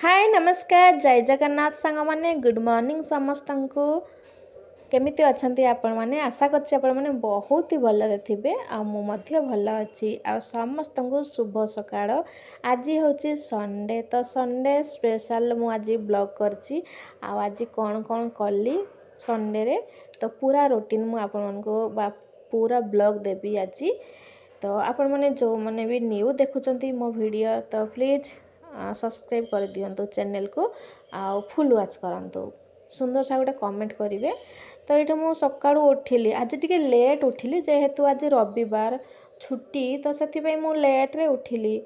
हाय नमस्कार जय जगन्नाथ सांग माने गुड मॉर्निंग समस्त को केमिति अछंती आपण माने आशा करछि आपण माने बहुत ही भलरे थिबे आ मु मध्य भल अछि आ समस्त को शुभ सकाळ। आज होछि संडे तो संडे स्पेशल मु आज ब्लॉग करछि आ आज कोन कोन कल्ली संडे रे तो पूरा रूटीन मु आपण मन को बा पूरा ब्लॉग देबी आज। तो आपण माने जो माने भी न्यू देखुचंती मो वीडियो तो प्लीज सब्सक्राइब कर दियंतु चैनल को आ फुल वॉच करंतु सुंदर सा गोटे कमेंट करेंगे। तो ये मु सका उठिली आज टी लेट उठिली जेहेतु आज रविवार छुट्टी तो से मु लेट्रे उठिली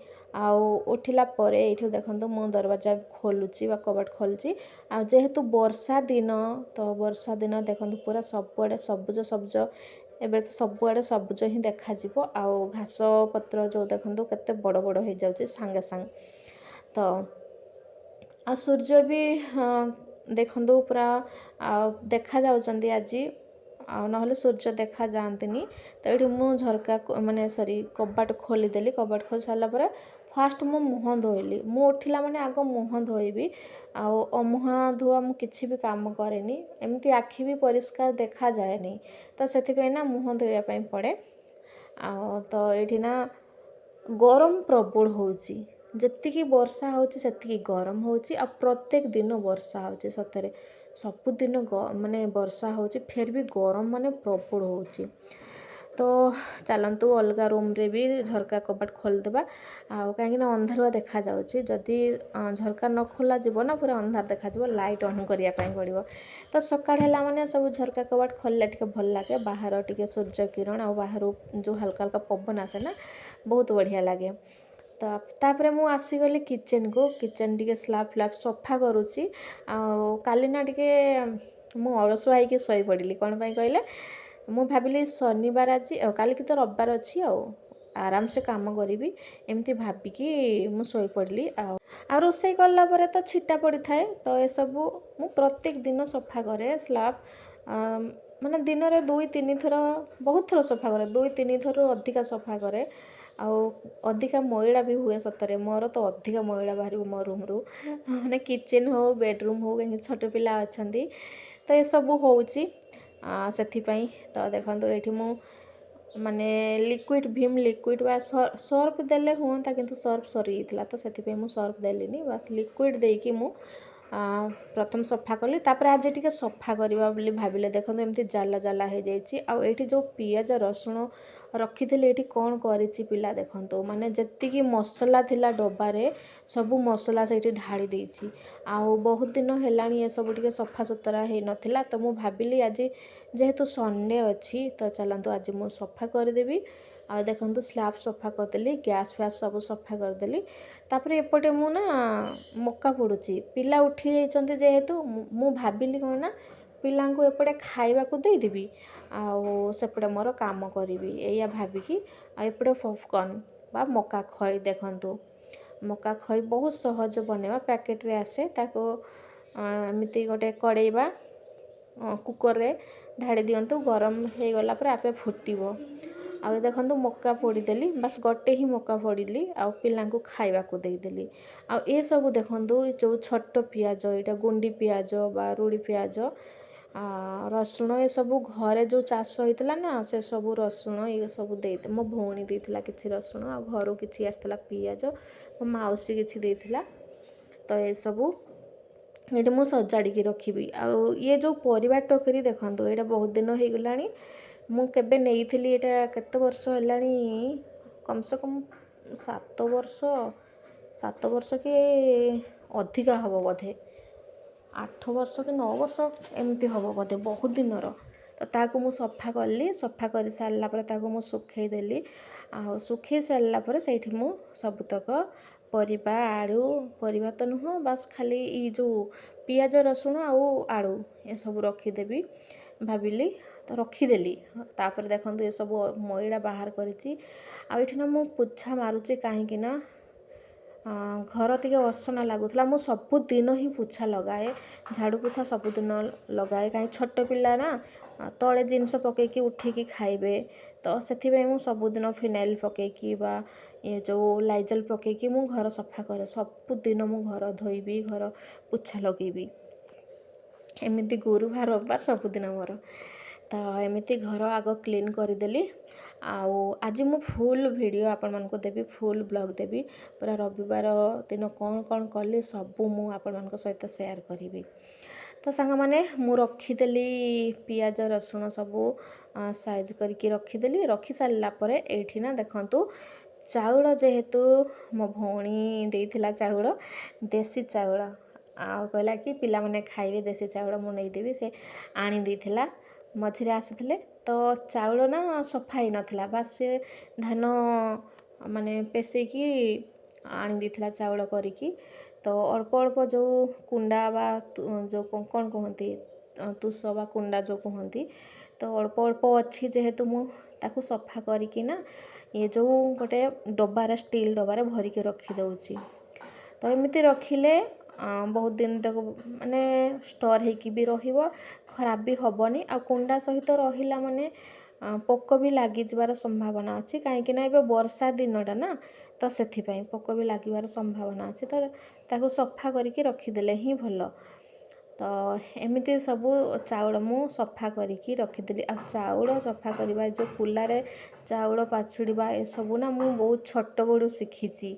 उठिला परे ये देखो मु दरवाजा खोलुची कबाट खोलुची जेहेतु वर्षा दिन तो वर्षा दिन देखो पूरा सबुआड़े सबुज सबुज एबे तो सबुआड़े सबुज ही देखा घास पत्र जो देखो केते बड़ बड़ हो जाउची सांगे सांग। तो आ सूर्य भी देखो पूरा देखा जाउचंदी आज नहले सूर्य देखा जाआंतिनी। तो ये मु झरका माने सॉरी कबाट खोलीदेली कबाट खोली सारा पर फास्ट मु मुह धोइली मु उठिला माने आग मुह धोइबी मुह धुआ मु किछि भी काम करेनी एमती आखि भी परिष्कार देखा जाएनी तो से ना मुह धोइया पई पड़े। तो ये ना गरम प्रबल होउची जेतिकी वर्षा होची सेतिकी गरम होची आ प्रत्येक दिन वर्षा होची सतरे सबुदिन माने वर्षा होची फिर भी गरम माने प्रबल होची। तो चलतु अलग रूम रे भी झरका कबाट खोलदेबा कहीं अंधारुआ देखा जाउची जदि झरका न खोला जीव ना पूरा अंधार देखा जीव लाइट ऑन करिया पई पड़िबो। तो सकाळ हैला माने सब झरका कबाट खोलले टिके भल लागे बाहर टिके सूर्य किरण आ बाहर जो हल्का हल्का पवन आसे ना बहुत बढ़िया लगे। तो तापरे मु आसीगली किचन को किचन टिके स्लैब फ्लैब सफा करुची काली ना टिके मु अलसुआ होइके सोई पड़िली कोन पई कहले मु भाबिली शनिवार आज काली की तो रविवार अच्छी आराम से काम करी एमती भाबिकी मु सोई पड़ली आ रोषे कला परे तो छिटा पड़ी थाए। तो ये सब मु प्रत्येक दिन सफा करे स्लैब माने दिन रे 2-3 थर बहुत थर सफा करे 2-3 थर अधिका सफा करे अधिका मैला भी हुए सतरे मोर तो अधिका मैला बाहर मो रूम रु माने किचन हो बेडरूम हो कहीं छोट पिला अच्छी तो ये सब होउची सेथिपाई। तो देखो ये मु माने लिक्विड भीम लिक्विड बा सर्फ देले हुआ किंतु सर्फ सरी जाता तो से मु सर्फ देलिनी बस लिक्विड देकी मु प्रथम सफा कली तापर आज टिके सफा करवा बोली भाबिले देखो एमती जाला जाला हो जाइए आउट जो पियाज रसुण रखी थे ये कौन करिछि पिला देखंतु माने जत्तिकी मसला थिला डब्बारे सबु मसला से ढाड़ी देछि बहुत दिन हेलाणी ये सब टिके सफा सुतरा हो नथिला। तो मु भाबिली आज जेहेतु संडे अच्छी तो चलतु आज मु सफा करदेवी देखो स्लैब सफा करदेली गैस फैस सब सफा करदेली। तापर एपटे मु ना मक्का पोड़ुची पिला उठी जाइछंती जेहेतु मु भाबिली कौन ना पिला को एपटे खाइबा को देदेवी सेपटे मोर काम करी या भाबिकी एपटे पॉपकॉर्न बा मक्का खई देखंतु मक्का खई बहुत सहज बनेवा पैकेट रे आसे ताको एमती गोटे कड़ेबा कुकर रे ढाड़ी दियंतु गरम हो गला पर आपे फुटिबो देखो मक्का पोड़ीदेली बस गोटे ही मक्का पोड़ीली पिला को खाइबा को देदेली ये सब देखो जो छोट पियाज यहाँ गुंडी पियाज बा रूड़ी पियाज रसुण ये सब घरे जो चाष होता ना से सब रसुण ये सब दे मो भौणी देला कि रसुण आ घर कि आसला पियाज मो मौसी किसी देला। तो ये सब ये मुझे सजाड़ी रखी ये जो परिवार टोकरी देखो ये बहुत दिन हो गला मु केबे नेइथिली एटा केते वर्ष हेलानी कम से कम 7 वर्ष कि अधिका हबो बोधे 8 वर्ष कि 9 वर्ष एमती हबो बोधे बहुत दिनर। तो ताको मु सफा कली सफा कर सारला पर ताको मु सुखई देली सुखई सारला पर सेठी मु सबतक परिबा आलू परिबा तो नुह बस खाली ई जो पियाज रसुण आलू ये सब रखीदेवी भाबिली तो रखीदेली। तापर देखो ये सब मैला बाहर करिछि ना मु पोछा मारुछि कहीं ना घर टिके असना लगुला मु सबुदिन ही पोछा लगाए झाड़ू पोछा सबुदिन लगाए कहीं छोट पिला ना तले जिनस पकईकी उठिकी खाइबे तो से सबुदिन फिनाइल पकईकी बा ये जो लाइजल पकईकि मु घर सफा करे सबुदिन मु घर धोइबी घर पोछा लगेबी एमती गुरुवार रविवार सबुदिन मोर तो एमती घर आग क्लीन करदेली आउ आज मु फुल वीडियो आपण मानक देवी फुल ब्लॉग देवी पूरा रविवार दिन कौन कौन कली सबू मु आपण मानक सहित शेयर करी तो सांग मैंने मु रखीदेली पियाज रसुण सबू साइज करके रखीदेली रखी सारा पर एठी ना देखंतु चाउल जेहेतु मो भौणी देइथिला चाउल देसी चाउल आ कहला कि पिला माने खाइबे देसी चाउल मु नहीं देवी से आनी देइथिला मझिरे आसीथिले तो चाउल ना सफा ही नथिला बस से धान माने पेसेकी आनी देइथिला चाउल करिकी तो अल्प अल्प जो कुंडा बा जो कौन कहती तुष बा कुंडा जो कहती तो अल्प अल्प अच्छी जेहेतु मु ताकू सफा करिकी ना ये जो गोटे डबारे स्टील डबारे भरिके रखी दउची तो एमती रखिले बहुत दिन तक माने स्टोर होकी भी रहिबो खराब भी हबनी आ कुंडा सहित रहिला माने पोक भी लागी जबार संभावना अछि काहेकि ना एबे वर्षा दिनटा ना तो सेथिपाई पोक भी लागिबार संभावना अछि तो ताकू सफा करके रखिदेले ही भल तो एमती सबू चाउल मु सफा करके रखीदेली आ चाउल सफा करवा जो कुलारे चाउल पाछुड़वा ए सबू ना मु बहुत छोट बड़ू शिखी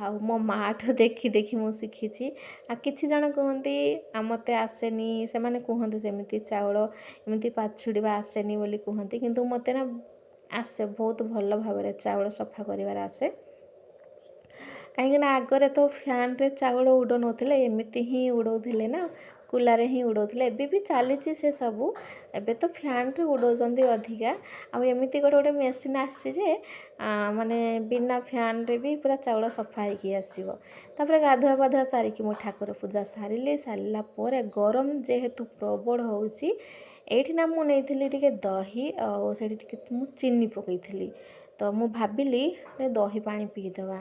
आ मो माठू देखी देखी मु शिखी आ किछि जण कहती मते आसेनी से माने कहते सेमती चाउल एमती पाछुड़वा आसेनी बोली कहती किंतु मते ना आसे बहुत भल भाव चाउल सफा करिवार आसे कहीं आगरे तो फैन रे चाउल उड़ नथिले एमती ही उड़ौथिले ना कुलारे ही उड़ौथिले एबे भी चली से सबू एबे तो फैन रे उड़ौचंदी अधिका आ एमती गोटे गोटे मेसीन आसी जे माने बिना फैन रे भी पूरा चाउल सफा होगी आसीबो तापर गाधुआ पाधुआ सारिकी मो ठाकुर पूजा सारिला पर गरम जेहेतु प्रबल होउची एठी ना मु नेइथिली टिके दही आ सेठी टिके मु चीनी पकईथिली तो मु भाबिली दही पानी पीदेवा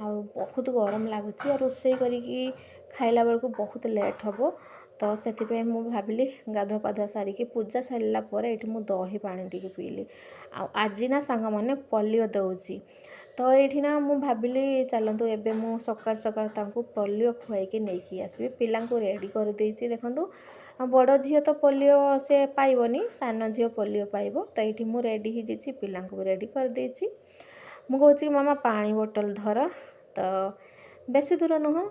आ बहुत गरम लगुच रोषे करिकी खाइला बेलू बहुत लेट हम तो से भाविली गाधुआ पाधुआ सारिकी पूजा सारा पर ये मु दही पानी टी पीली आज ना सांग मैंने पोलियो दौची तो ये ना मु भाविली चलतु एबे मु सकाळ सकाळ तांको पोलियो खुआईकी नहीं आसबि पिला रेडी कर देइछि देखंतु बड़ झील तो पोलियो से पाइबनी सान झील पोलियो पाइब तो ये मु रेडी ही जाइछि पिला रेडी कर देइछि मु कहूँ मामा पानी बोतल धर तो बेसी दूर नुह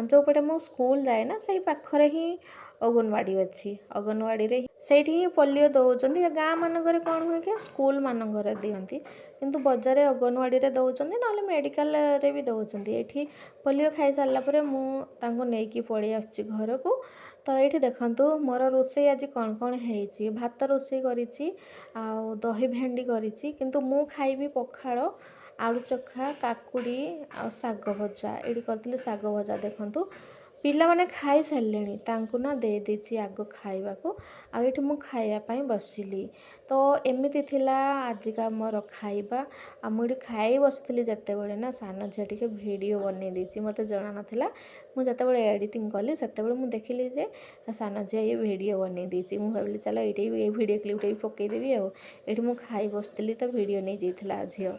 जो पटे मो स्कूल जाए ना से पाखरे ही अंगनवाड़ी अच्छी अंगनवाड़ी रे सेठी ही पोलियो दौरान गाँ मानक कौन हुए कि स्कूल मानक दिखती किंतु बजार अंगनवाड़ी रे दौरान ना मेडिकल रे भी दौरान ये पोलियो खाई सारापर मुझे पलि आसुच्ची घर को तो ये देखंतु मोर रोषे आज कौन कौन है भात रोषे करी दही भेंडी करी किंतु मु खाइबी पखाड़ आलू चखा काकुड़ी आ साग भजा ये करी साग भजा देखंतु पिला माने खाई सारे तांकु ना दे देछि आग खाइबा को आ ये मु खाइबा बसिली तो एमती थिला आजिका मोर खाइबा आ मुझे खाई बसती जिते बड़े ना सान झील टे भिडियो बनई देछि मते जना नथिला मु जते बड़े एडिटिंग कली सेते बड़े मु देखिली जे सान झील ये भिडियो बनई देछि मु भाबिली चलो ये भिडियो क्लिप टे पकई देबी आ ये मु खाई बसती तो भिडियो नहीं जाइथिला झील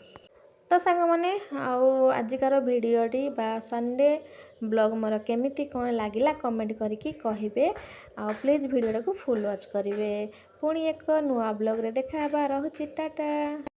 तो सांग मैंने आजिकार भिडियोटी बा संडे ब्लॉग मोर केमिति कौन लगिला कमेंट करके कहिबे आ प्लीज भिडियोटा को फुल वॉच करिवे पुणी एक नुआ ब्लॉग रे देखा रहुछि टाटा।